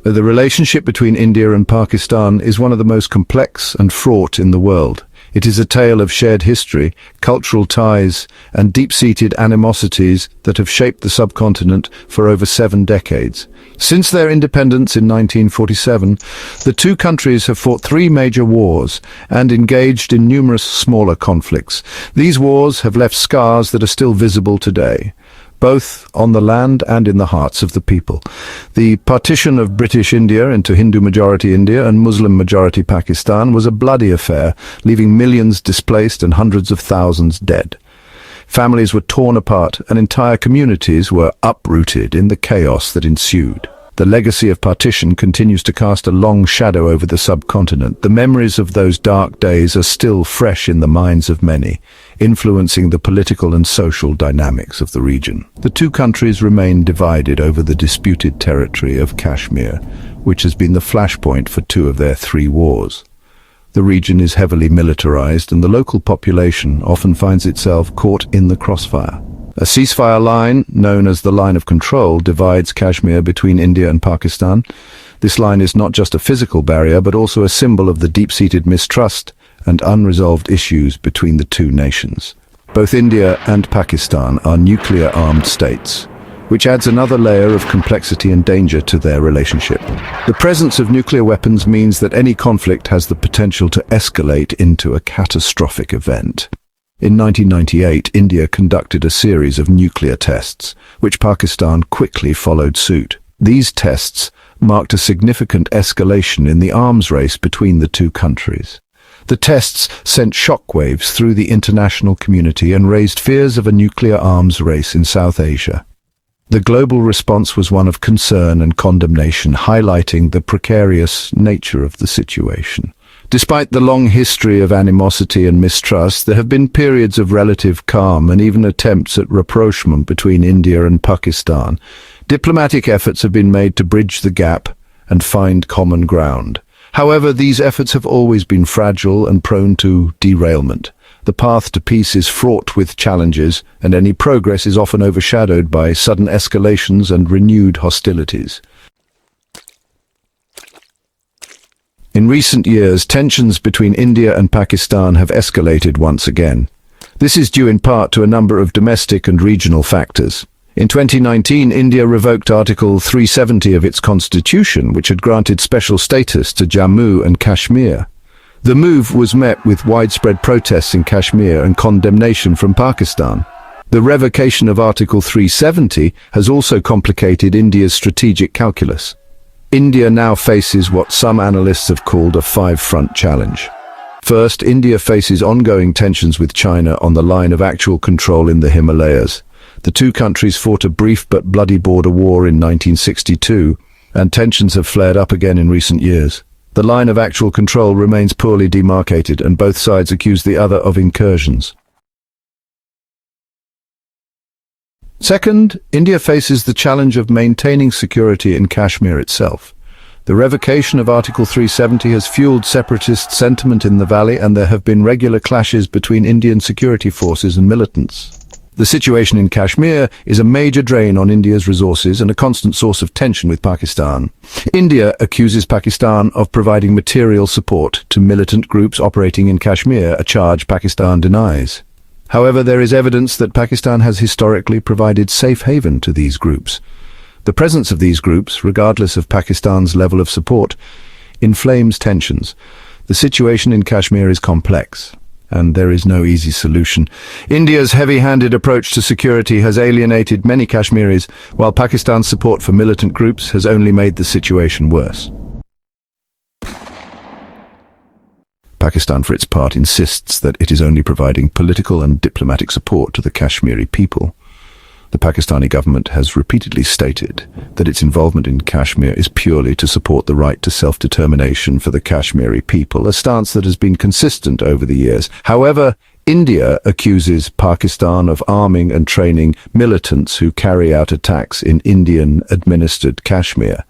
The relationship between India and Pakistan is one of the most complex and fraught in the world. It is a tale of shared history, cultural ties, and deep-seated animosities that have shaped the subcontinent for over 7 decades. Since their independence in 1947, the two countries have fought 3 major wars and engaged in numerous smaller conflicts. These wars have left scars that are still visible today, both on the land and in the hearts of the people. The partition of British India into Hindu-majority India and Muslim-majority Pakistan was a bloody affair, leaving millions displaced and hundreds of thousands dead. Families were torn apart and entire communities were uprooted in the chaos that ensued. The legacy of partition continues to cast a long shadow over the subcontinent. The memories of those dark days are still fresh in the minds of many, influencing the political and social dynamics of the region. The two countries remain divided over the disputed territory of Kashmir, which has been the flashpoint for 2 of their 3 wars. The region is heavily militarized and the local population often finds itself caught in the crossfire. A ceasefire line, known as the Line of Control, divides Kashmir between India and Pakistan. This line is not just a physical barrier, but also a symbol of the deep-seated mistrust and unresolved issues between the two nations. Both India and Pakistan are nuclear-armed states, which adds another layer of complexity and danger to their relationship. The presence of nuclear weapons means that any conflict has the potential to escalate into a catastrophic event. In 1998, India conducted a series of nuclear tests, which Pakistan quickly followed suit. These tests marked a significant escalation in the arms race between the two countries. The tests sent shockwaves through the international community and raised fears of a nuclear arms race in South Asia. The global response was one of concern and condemnation, highlighting the precarious nature of the situation. Despite the long history of animosity and mistrust, there have been periods of relative calm and even attempts at rapprochement between India and Pakistan. Diplomatic efforts have been made to bridge the gap and find common ground. However, these efforts have always been fragile and prone to derailment. The path to peace is fraught with challenges, and any progress is often overshadowed by sudden escalations and renewed hostilities. In recent years, tensions between India and Pakistan have escalated once again. This is due in part to a number of domestic and regional factors. In 2019, India revoked Article 370 of its constitution, which had granted special status to Jammu and Kashmir. The move was met with widespread protests in Kashmir and condemnation from Pakistan. The revocation of Article 370 has also complicated India's strategic calculus. India now faces what some analysts have called a 5-front challenge. First, India faces ongoing tensions with China on the line of actual control in the Himalayas. The two countries fought a brief but bloody border war in 1962, and tensions have flared up again in recent years. The line of actual control remains poorly demarcated, and both sides accuse the other of incursions. Second, India faces the challenge of maintaining security in Kashmir itself. The revocation of Article 370 has fueled separatist sentiment in the valley, and there have been regular clashes between Indian security forces and militants. The situation in Kashmir is a major drain on India's resources and a constant source of tension with Pakistan. India accuses Pakistan of providing material support to militant groups operating in Kashmir, a charge Pakistan denies. However, there is evidence that Pakistan has historically provided safe haven to these groups. The presence of these groups, regardless of Pakistan's level of support, inflames tensions. The situation in Kashmir is complex, and there is no easy solution. India's heavy-handed approach to security has alienated many Kashmiris, while Pakistan's support for militant groups has only made the situation worse. Pakistan, for its part, insists that it is only providing political and diplomatic support to the Kashmiri people. The Pakistani government has repeatedly stated that its involvement in Kashmir is purely to support the right to self-determination for the Kashmiri people, a stance that has been consistent over the years. However, India accuses Pakistan of arming and training militants who carry out attacks in Indian-administered Kashmir.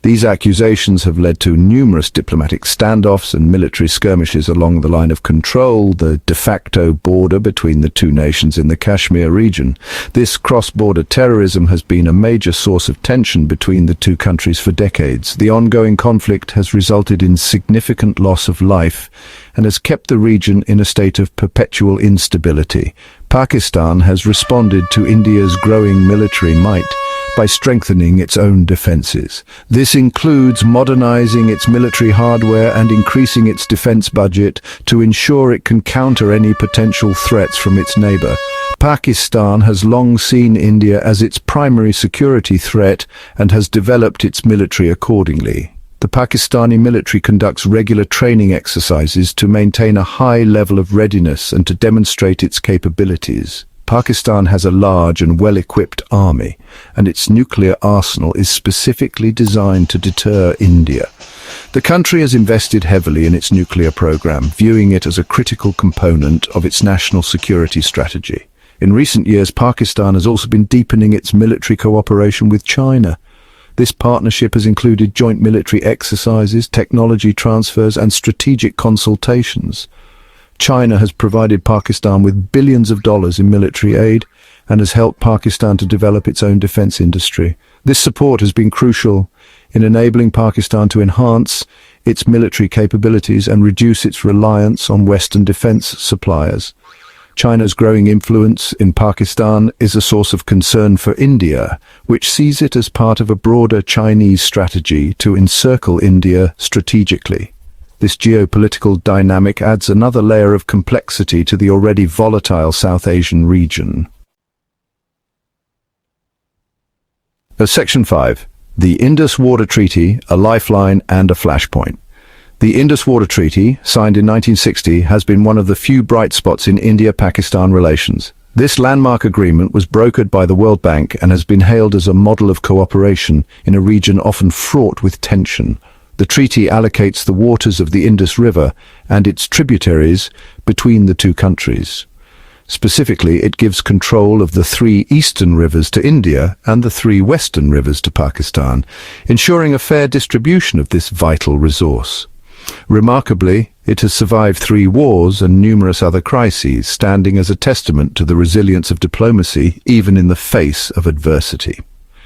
These accusations have led to numerous diplomatic standoffs and military skirmishes along the line of control, the de facto border between the two nations in the Kashmir region. This cross-border terrorism has been a major source of tension between the two countries for decades. The ongoing conflict has resulted in significant loss of life and has kept the region in a state of perpetual instability. Pakistan has responded to India's growing military might by strengthening its own defenses. This includes modernizing its military hardware and increasing its defense budget to ensure it can counter any potential threats from its neighbor. Pakistan has long seen India as its primary security threat and has developed its military accordingly. The Pakistani military conducts regular training exercises to maintain a high level of readiness and to demonstrate its capabilities. Pakistan has a large and well-equipped army, and its nuclear arsenal is specifically designed to deter India. The country has invested heavily in its nuclear program, viewing it as a critical component of its national security strategy. In recent years, Pakistan has also been deepening its military cooperation with China. This partnership has included joint military exercises, technology transfers, and strategic consultations. China has provided Pakistan with billions of dollars in military aid and has helped Pakistan to develop its own defense industry. This support has been crucial in enabling Pakistan to enhance its military capabilities and reduce its reliance on Western defense suppliers. China's growing influence in Pakistan is a source of concern for India, which sees it as part of a broader Chinese strategy to encircle India strategically. This geopolitical dynamic adds another layer of complexity to the already volatile South Asian region. Section 5. The Indus Water Treaty, a Lifeline and a Flashpoint. The Indus Water Treaty, signed in 1960, has been one of the few bright spots in India-Pakistan relations. This landmark agreement was brokered by the World Bank and has been hailed as a model of cooperation in a region often fraught with tension. The treaty allocates the waters of the Indus River and its tributaries between the two countries. Specifically, it gives control of the 3 eastern rivers to India and the 3 western rivers to Pakistan, ensuring a fair distribution of this vital resource. Remarkably, it has survived 3 wars and numerous other crises, standing as a testament to the resilience of diplomacy even in the face of adversity.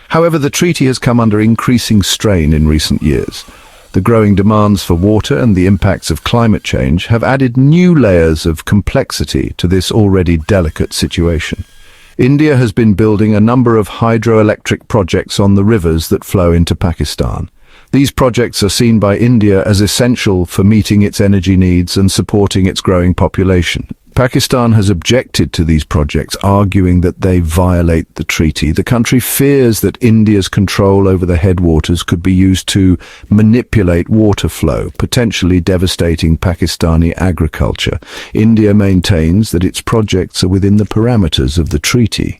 However, the treaty has come under increasing strain in recent years. The growing demands for water and the impacts of climate change have added new layers of complexity to this already delicate situation. India has been building a number of hydroelectric projects on the rivers that flow into Pakistan. These projects are seen by India as essential for meeting its energy needs and supporting its growing population. Pakistan has objected to these projects, arguing that they violate the treaty. The country fears that India's control over the headwaters could be used to manipulate water flow, potentially devastating Pakistani agriculture. India maintains that its projects are within the parameters of the treaty.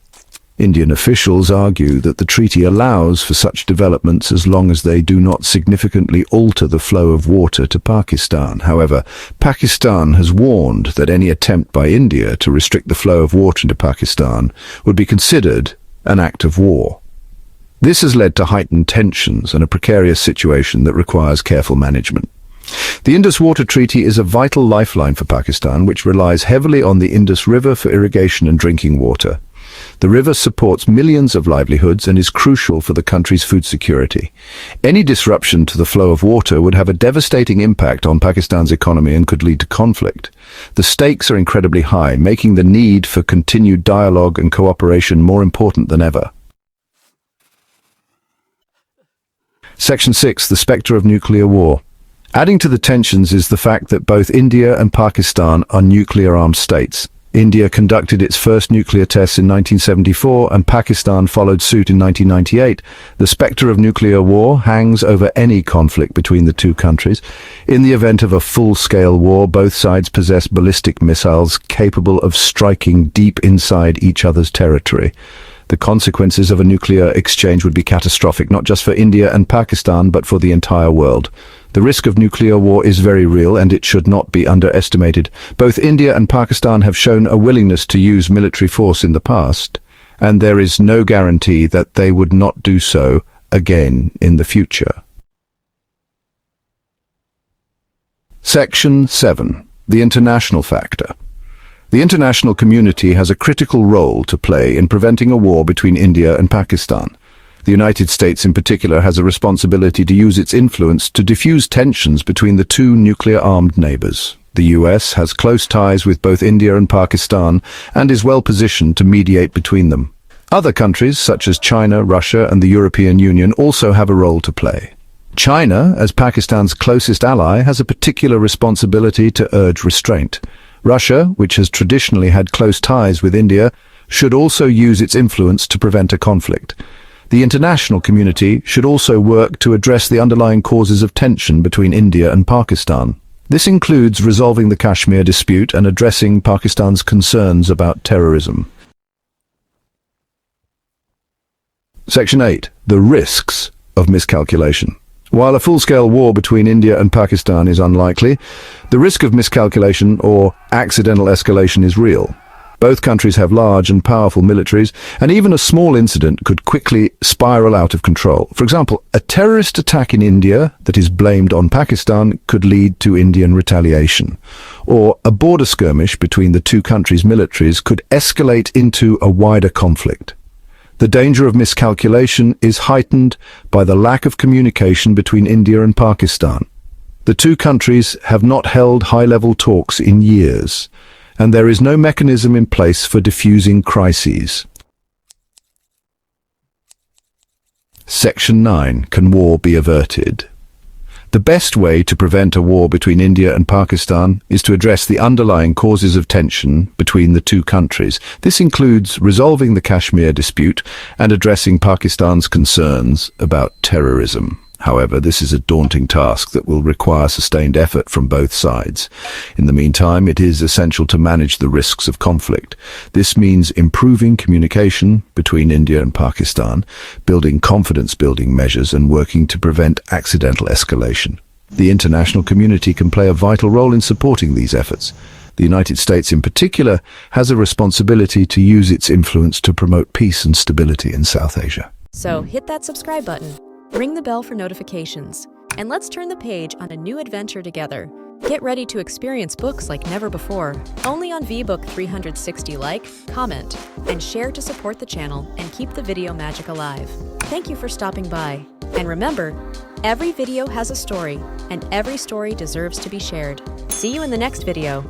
Indian officials argue that the treaty allows for such developments as long as they do not significantly alter the flow of water to Pakistan. However, Pakistan has warned that any attempt by India to restrict the flow of water into Pakistan would be considered an act of war. This has led to heightened tensions and a precarious situation that requires careful management. The Indus Water Treaty is a vital lifeline for Pakistan, which relies heavily on the Indus River for irrigation and drinking water. The river supports millions of livelihoods and is crucial for the country's food security. Any disruption to the flow of water would have a devastating impact on Pakistan's economy and could lead to conflict. The stakes are incredibly high, making the need for continued dialogue and cooperation more important than ever. Section 6. The Specter of Nuclear War. Adding to the tensions is the fact that both India and Pakistan are nuclear-armed states. India conducted its first nuclear tests in 1974 and Pakistan followed suit in 1998. The specter of nuclear war hangs over any conflict between the two countries. In the event of a full-scale war, both sides possess ballistic missiles capable of striking deep inside each other's territory. The consequences of a nuclear exchange would be catastrophic, not just for India and Pakistan, but for the entire world. The risk of nuclear war is very real, and it should not be underestimated. Both India and Pakistan have shown a willingness to use military force in the past, and there is no guarantee that they would not do so again in the future. Section 7. The international factor. The international community has a critical role to play in preventing a war between India and Pakistan. The United States in particular has a responsibility to use its influence to diffuse tensions between the two nuclear-armed neighbors. The US has close ties with both India and Pakistan and is well positioned to mediate between them. Other countries, such as China, Russia, and the European Union, also have a role to play. China, as Pakistan's closest ally, has a particular responsibility to urge restraint. Russia, which has traditionally had close ties with India, should also use its influence to prevent a conflict. The international community should also work to address the underlying causes of tension between India and Pakistan. This includes resolving the Kashmir dispute and addressing Pakistan's concerns about terrorism. Section 8. The risks of miscalculation. While a full-scale war between India and Pakistan is unlikely, the risk of miscalculation or accidental escalation is real. Both countries have large and powerful militaries, and even a small incident could quickly spiral out of control. For example, a terrorist attack in India that is blamed on Pakistan could lead to Indian retaliation. Or a border skirmish between the two countries' militaries could escalate into a wider conflict. The danger of miscalculation is heightened by the lack of communication between India and Pakistan. The two countries have not held high-level talks in years, and there is no mechanism in place for diffusing crises. Section 9. Can war be averted? The best way to prevent a war between India and Pakistan is to address the underlying causes of tension between the two countries. This includes resolving the Kashmir dispute and addressing Pakistan's concerns about terrorism. However, this is a daunting task that will require sustained effort from both sides. In the meantime, it is essential to manage the risks of conflict. This means improving communication between India and Pakistan, building confidence-building measures, and working to prevent accidental escalation. The international community can play a vital role in supporting these efforts. The United States in particular has a responsibility to use its influence to promote peace and stability in South Asia. So hit that subscribe button. Ring the bell for notifications, and let's turn the page on a new adventure together. Get ready to experience books like never before, only on VBook 360. Like, comment, and share to support the channel and keep the video magic alive. Thank you for stopping by. And remember, every video has a story, and every story deserves to be shared. See you in the next video.